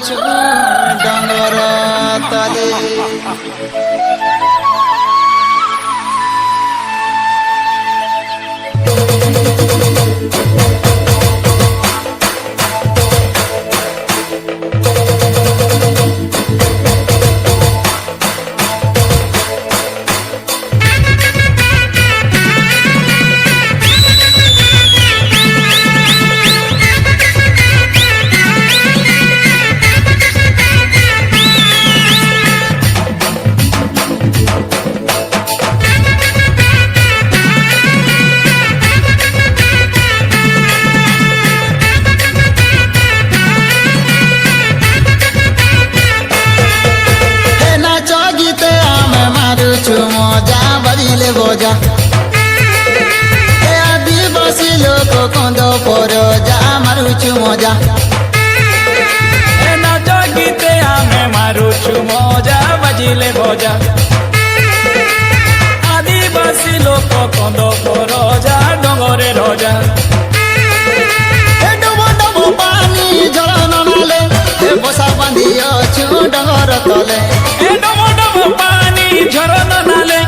ମାରୁଛୁ ଡଙ୍ଗର ତଲେ। মজা বাজিলে বজা আদিবাসী লোক কন্দ পর যা মারুছু মজা নাচ গীতে আমি মারুছু মজা বাজিলে বজা আদিবাসী লোক কন্দ পর যা ডঙ্গরে রজা ডব ডব পানি ঝড় নালে বসা বাঁধি অছু ডঙ্গর তলে ডব ডব পানি ঝরনা নালে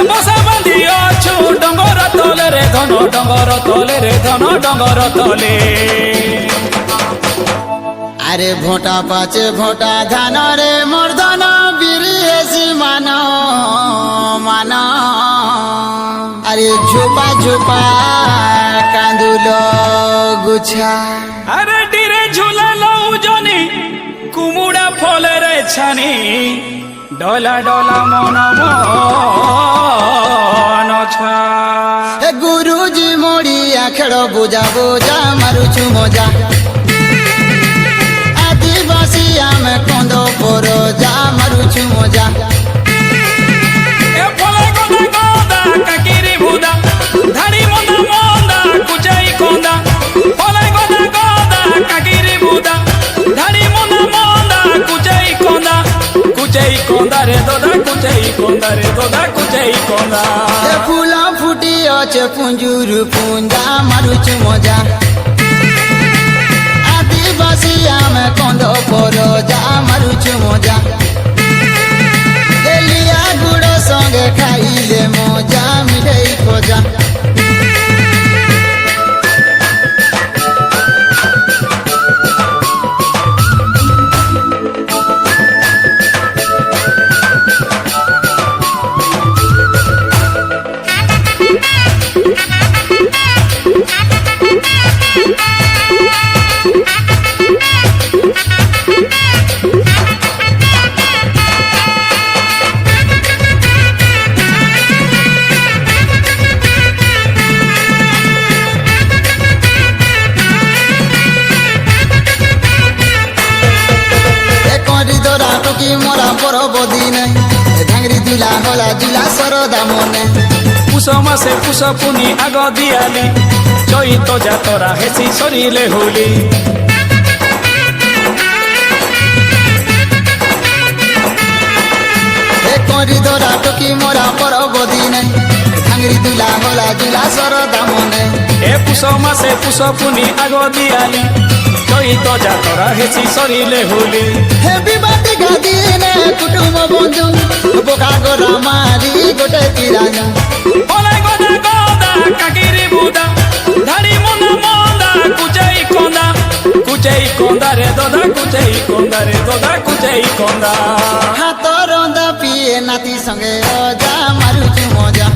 বসা বাঁধি অছু ডঙ্গর তলে রে ধন ডঙ্গর তলে রে ধন ডঙ্গর তলে। আরে ভোটা পাচে ভোটা ধান রে মর্ধন বিরি হেসি মান মান আরে ঝোপা ঝোপা কান্দুল গুছা আরে ডিরে ঝুলালো জনি কুমুড়া ফলের ছানি ডলা ডলা মন মনছা গুরুজি মোড়িয়া খেল বুঝা বুঝা মারুছু মজা আদিবাসী আমি কন্দ পর যা মারুছু মজা এ ফলে গদা গদা কাকিরি ভুদা ধাড়ি মন্দা মন্দা কুচাই কন্দা ফলে গদা গদা কাকিরি ভুদা ধাড়ি মন্দা মন্দা কুচাই কন্দা রে দদা কুচাই কন্দা রে দদা কুচাই কন্দা ফুল ফুটি অছে পুঞ্জুর পুঞ্জা মারুছু মজা আদিবাসী আমি কন্দ পর যা মারুছু মজা লিয়া গুড় সঙ্গে খাইলে মজা মিঠাই খোঁজা মোরা পরবদি নাই ঢাঙ্গরি দুলা হলা জুলা সরদা মনে পুষ মাসে পুষ পুনি আগ দিয়ালি চৈত যাতরা হেসি সরিলে হোলি করি ধরা টকি মোরা পরবদি নাই ঢাঙ্গরি দুলা হলা জুলা সরদা মনে এ পুষ মাসে পুষ পুনি আগ দিয়ালি চৈত যাতরা হেসি সরিলে হোলি হে বিবাদী গাদিনে কুটুম বন্ধু বোকা গোরা মারি গোটে তিরানা ফলে গদা গদা কাকিরি বুদা ধাড়ি মন্দা মন্দা কুচাই কন্দা রে দদা কুচাই কন্দা রে দদা কুচাই কন্দা হাত রন্দা পিয়ে নাতি সঙ্গে অজা মারুছু মজা